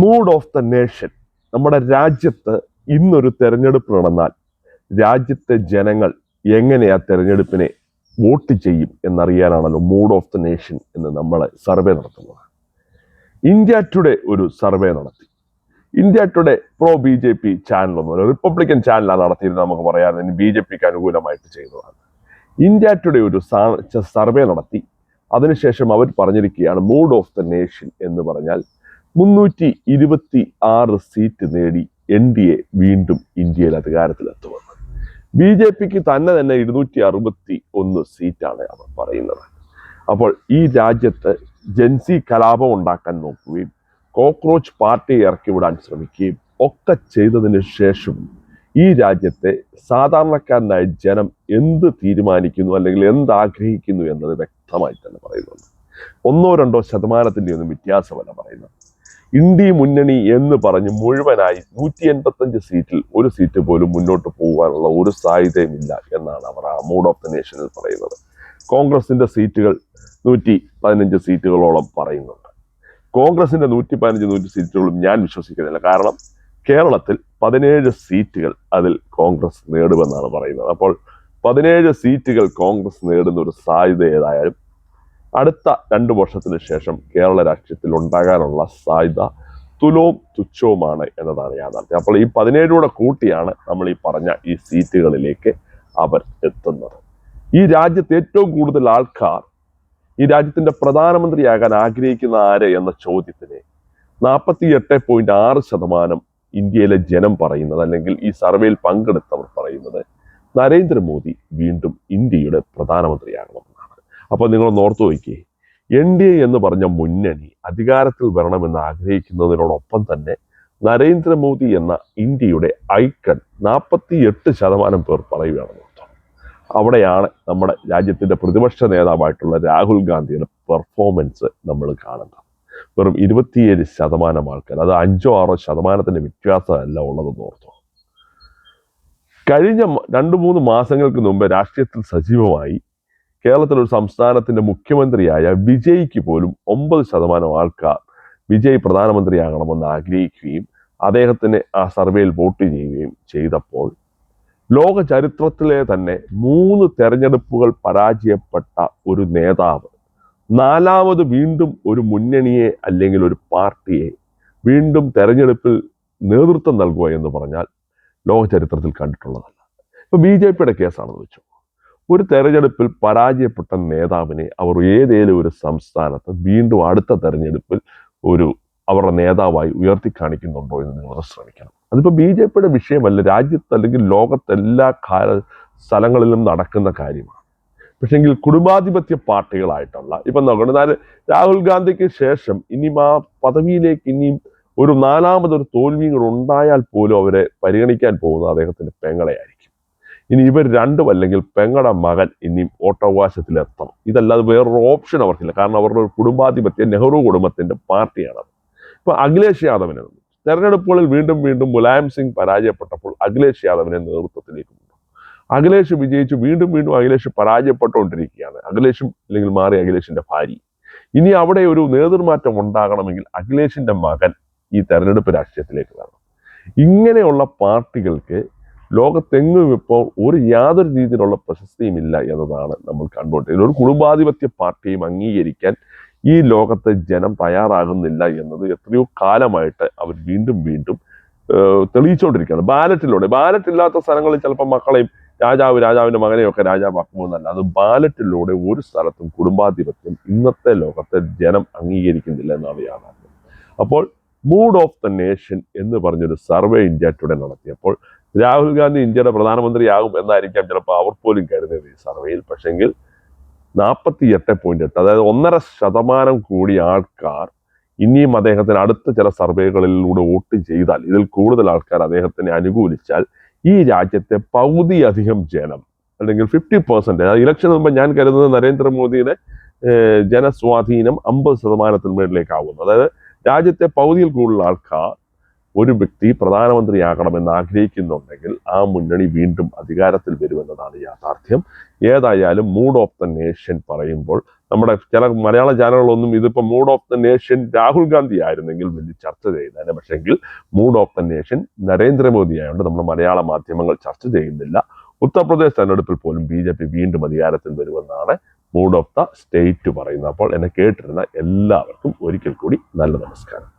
Mood of the nation. നമ്മുടെ രാജ്യത്ത് ഇന്നൊരു തെരഞ്ഞെടുപ്പ് നടന്നാൽ രാജ്യത്തെ ജനങ്ങൾ എങ്ങനെയാ തെരഞ്ഞെടുപ്പിനെ വോട്ട് ചെയ്യും എന്നറിയാനാണല്ലോ മൂഡ് ഓഫ് ദ നേഷൻ എന്ന് നമ്മൾ സർവേ നടത്തുന്നത്. ഇന്ത്യ ടുഡേ ഒരു സർവേ നടത്തി. India Today pro B J P ചാനലൊന്നും റിപ്പബ്ലിക്കൻ ചാനലാണ് നടത്തിയിരുന്നത്, നമുക്ക് പറയാതെ ബി ജെ പിക്ക് അനുകൂലമായിട്ട് ചെയ്തതാണ്. ഇന്ത്യ ടുഡേ ഒരു സർവേ നടത്തി. അതിനുശേഷം അവർ പറഞ്ഞിരിക്കുകയാണ് മൂഡ് ഓഫ് ദ നേഷൻ എന്ന് പറഞ്ഞാൽ 326 സീറ്റ് നേടി NDA വീണ്ടും ഇന്ത്യയിൽ അധികാരത്തിലെത്തുമെന്ന്. ബി ജെ പിക്ക് തന്നെ 261 സീറ്റാണ് അവർ പറയുന്നത്. അപ്പോൾ ഈ രാജ്യത്ത് ജൻസി കലാപം ഉണ്ടാക്കാൻ നോക്കുകയും കോക്രോച്ച് പാർട്ടിയെ ഇറക്കിവിടാൻ ശ്രമിക്കുകയും ഒക്കെ ചെയ്തതിന് ശേഷം ഈ രാജ്യത്തെ സാധാരണക്കാരനായ ജനം എന്ത് തീരുമാനിക്കുന്നു അല്ലെങ്കിൽ എന്താഗ്രഹിക്കുന്നു എന്നത് വ്യക്തമായി തന്നെ പറയുന്നുണ്ട്. 1-2% ഒന്നും വ്യത്യാസമല്ല പറയുന്നത്. ഇന്ത്യ മുന്നണി എന്ന് പറഞ്ഞ് മുഴുവനായി 185 സീറ്റിൽ ഒരു സീറ്റ് പോലും മുന്നോട്ട് പോകാനുള്ള ഒരു സാധ്യതയുമില്ല എന്നാണ് അവർ ആ മൂഡ് ഓഫ് ദ നേഷനിൽ പറയുന്നത്. കോൺഗ്രസിന്റെ സീറ്റുകൾ 115 സീറ്റുകളോളം പറയുന്നുണ്ട്. കോൺഗ്രസിന്റെ 115 സീറ്റുകളും ഞാൻ വിശ്വസിക്കുന്നില്ല. കാരണം കേരളത്തിൽ 17 സീറ്റുകൾ അതിൽ കോൺഗ്രസ് നേടുമെന്നാണ് പറയുന്നത്. അപ്പോൾ 17 സീറ്റുകൾ കോൺഗ്രസ് നേടുന്ന ഒരു സാധ്യത ഏതായാലും അടുത്ത 2 വർഷത്തിന് ശേഷം കേരള രാഷ്ട്രീയത്തിൽ ഉണ്ടാകാനുള്ള സാധ്യത തുച്ഛവുമാണ് എന്നതാണ് യാഥാർത്ഥ്യം. അപ്പോൾ ഈ 17 കൂട്ടിയാണ് നമ്മൾ ഈ പറഞ്ഞ ഈ സീറ്റുകളിലേക്ക് അവർ എത്തുന്നത്. ഈ രാജ്യത്ത് ഏറ്റവും കൂടുതൽ ആൾക്കാർ ഈ രാജ്യത്തിന്റെ പ്രധാനമന്ത്രിയാകാൻ ആഗ്രഹിക്കുന്ന ആര് എന്ന ചോദ്യത്തിന് 48.6% ഇന്ത്യയിലെ ജനം പറയുന്നത്, അല്ലെങ്കിൽ ഈ സർവേയിൽ പങ്കെടുത്തവർ പറയുന്നത്, നരേന്ദ്രമോദി വീണ്ടും ഇന്ത്യയുടെ പ്രധാനമന്ത്രിയാകണമെന്നാണ്. അപ്പോൾ നിങ്ങൾ ഓർത്തു നോക്കിയേ, NDA എന്ന് പറഞ്ഞ മുന്നണി അധികാരത്തിൽ വരണമെന്ന് ആഗ്രഹിക്കുന്നതിനോടൊപ്പം തന്നെ നരേന്ദ്രമോദി എന്ന ഇന്ത്യയുടെ ഐക്കൺ 48% പേർ പറയുകയാണെന്ന് അർത്ഥം. അവിടെയാണ് നമ്മുടെ രാജ്യത്തിന്റെ പ്രതിപക്ഷ നേതാവായിട്ടുള്ള രാഹുൽ ഗാന്ധിയുടെ പെർഫോമൻസ് നമ്മൾ കാണുന്നത്. വെറും 27% ആൾക്കാർ, അത് 5-6% വ്യത്യാസമല്ല ഉള്ളതെന്ന് ഓർത്തു. കഴിഞ്ഞ 2-3 മാസങ്ങൾക്ക് മുമ്പ് രാഷ്ട്രീയത്തിൽ സജീവമായി കേരളത്തിലൊരു സംസ്ഥാനത്തിന്റെ മുഖ്യമന്ത്രിയായ വിജയ്ക്ക് പോലും 9% ആൾക്കാർ വിജയ് പ്രധാനമന്ത്രിയാകണമെന്ന് ആഗ്രഹിക്കുകയും അദ്ദേഹത്തിന് ആ സർവേയിൽ വോട്ട് ചെയ്യുകയും ചെയ്തപ്പോൾ ലോക ചരിത്രത്തിലെ തന്നെ 3 തെരഞ്ഞെടുപ്പുകൾ പരാജയപ്പെട്ട ഒരു നേതാവ് 4ാമത് വീണ്ടും ഒരു മുന്നണിയെ അല്ലെങ്കിൽ ഒരു പാർട്ടിയെ വീണ്ടും തെരഞ്ഞെടുപ്പിൽ നേതൃത്വം നൽകുക എന്ന് പറഞ്ഞാൽ ലോക ചരിത്രത്തിൽ കണ്ടിട്ടുള്ളതല്ല. ഇപ്പൊ BJP കേസാണെന്ന് വെച്ചു. ഒരു തെരഞ്ഞെടുപ്പിൽ പരാജയപ്പെട്ട നേതാവിനെ അവർ ഏതേലും ഒരു സംസ്ഥാനത്ത് വീണ്ടും അടുത്ത തെരഞ്ഞെടുപ്പിൽ അവരുടെ നേതാവായി ഉയർത്തി കാണിക്കുന്നുണ്ടോ എന്ന് നിങ്ങൾ ശ്രമിക്കണം. അതിപ്പോ BJP വിഷയമല്ല, രാജ്യത്ത് അല്ലെങ്കിൽ ലോകത്തെല്ലാ സ്ഥലങ്ങളിലും നടക്കുന്ന കാര്യമാണ്. പക്ഷെങ്കിൽ കുടുംബാധിപത്യ പാർട്ടികളായിട്ടുള്ള ഇപ്പം നോക്കണം, രാഹുൽ ഗാന്ധിക്ക് ശേഷം ഇനിയും ആ പദവിയിലേക്ക് ഇനിയും ഒരു 4ാമതൊരു തോൽവി ഉണ്ടായാൽ പോലും അവരെ പരിഗണിക്കാൻ പോകുന്നത് അദ്ദേഹത്തിന്റെ പെങ്ങളെയായിരിക്കും. ഇനി ഇവർ രണ്ടും അല്ലെങ്കിൽ പെങ്ങളുടെ മകൻ ഇനിയും വോട്ടവകാശത്തിലെത്തണം. ഇതല്ലാതെ വേറൊരു ഓപ്ഷൻ അവർക്കില്ല. കാരണം അവരുടെ ഒരു കുടുംബാധിപത്യം നെഹ്റു കുടുംബത്തിന്റെ പാർട്ടിയാണ്. ഇപ്പൊ അഖിലേഷ് യാദവിനെ തെരഞ്ഞെടുപ്പുകളിൽ വീണ്ടും മുലായം സിംഗ് പരാജയപ്പെട്ടപ്പോൾ അഖിലേഷ് യാദവിനെ നേതൃത്വത്തിലേക്ക് കൊണ്ടു. അഖിലേഷ് വിജയിച്ചു, വീണ്ടും അഖിലേഷ് പരാജയപ്പെട്ടുകൊണ്ടിരിക്കുകയാണ്. അഖിലേഷും അല്ലെങ്കിൽ മാറി അഖിലേഷിന്റെ ഭാര്യ. ഇനി അവിടെ ഒരു നേതൃമാറ്റം ഉണ്ടാകണമെങ്കിൽ അഖിലേഷിന്റെ മകൻ ഈ തെരഞ്ഞെടുപ്പ് രാഷ്ട്രീയത്തിലേക്ക് വരണം. ഇങ്ങനെയുള്ള പാർട്ടികൾക്ക് ലോകത്തെങ്ങും ഇപ്പോൾ യാതൊരു രീതിയിലുള്ള പ്രശസ്തിയും ഇല്ല എന്നതാണ് നമ്മൾ കണ്ടുകൊണ്ടിരിക്കുന്നത്. ഒരു കുടുംബാധിപത്യ പാർട്ടിയും അംഗീകരിക്കാൻ ഈ ലോകത്തെ ജനം തയ്യാറാകുന്നില്ല എന്നത് എത്രയോ കാലമായിട്ട് അവർ വീണ്ടും തെളിയിച്ചുകൊണ്ടിരിക്കുകയാണ്. ബാലറ്റ് ഇല്ലാത്ത സ്ഥലങ്ങളിൽ ചിലപ്പോൾ മക്കളെയും രാജാവിന്റെ മകനെയും ഒക്കെ രാജാവാക്കുമെന്നല്ല, അത് ബാലറ്റിലൂടെ ഒരു സ്ഥലത്തും കുടുംബാധിപത്യം ഇന്നത്തെ ലോകത്തെ ജനം അംഗീകരിക്കുന്നില്ല എന്നാണ് യാഥാർത്ഥ്യം. അപ്പോൾ മൂഡ് ഓഫ് ദ നേഷൻ എന്ന് പറഞ്ഞൊരു സർവേ ഇന്ത്യ ടുഡേ നടത്തിയപ്പോൾ രാഹുൽ ഗാന്ധി ഇന്ത്യയുടെ പ്രധാനമന്ത്രിയാകും എന്നായിരിക്കാം ചിലപ്പോൾ അവർ പോലും കരുതിയത് ഈ സർവേയിൽ. പക്ഷെങ്കിൽ 48.8, അതായത് 1.5% കൂടി ആൾക്കാർ ഇനിയും അദ്ദേഹത്തിന് അടുത്ത ചില സർവേകളിലൂടെ വോട്ട് ചെയ്താൽ, ഇതിൽ കൂടുതൽ ആൾക്കാർ അദ്ദേഹത്തിനെ അനുകൂലിച്ചാൽ ഈ രാജ്യത്തെ പകുതിയധികം ജനം അല്ലെങ്കിൽ 50%, ഇലക്ഷന് മുമ്പ് ഞാൻ കരുതുന്നത് നരേന്ദ്രമോദിയുടെ ജനസ്വാധീനം 50% മേളിലേക്കാവുന്നു. അതായത് രാജ്യത്തെ പകുതിയിൽ കൂടുതൽ ആൾക്കാർ ഒരു വ്യക്തി പ്രധാനമന്ത്രിയാകണമെന്ന് ആഗ്രഹിക്കുന്നുണ്ടെങ്കിൽ ആ മുന്നണി വീണ്ടും അധികാരത്തിൽ വരുമെന്നതാണ് യാഥാർത്ഥ്യം. ഏതായാലും മൂഡ് ഓഫ് ദ നേഷൻ പറയുമ്പോൾ നമ്മുടെ ചില മലയാള ചാനലുകളൊന്നും ഇതിപ്പോൾ mood of the nation Rahul Gandhi ആയിരുന്നെങ്കിൽ വലിയ ചർച്ച ചെയ്തേനെ. പക്ഷെങ്കിൽ mood of the nation Narendra Modi ആയതുകൊണ്ട് നമ്മുടെ മലയാള മാധ്യമങ്ങൾ ചർച്ച ചെയ്യുന്നില്ല. ഉത്തർപ്രദേശ് തെരഞ്ഞെടുപ്പിൽ പോലും BJP വീണ്ടും അധികാരത്തിൽ വരുമെന്നാണ് മൂഡ് ഓഫ് ദ സ്റ്റേറ്റ് പറയുന്നത്. അപ്പോൾ എന്നെ കേട്ടിരുന്ന എല്ലാവർക്കും ഒരിക്കൽ കൂടി നല്ല നമസ്കാരം.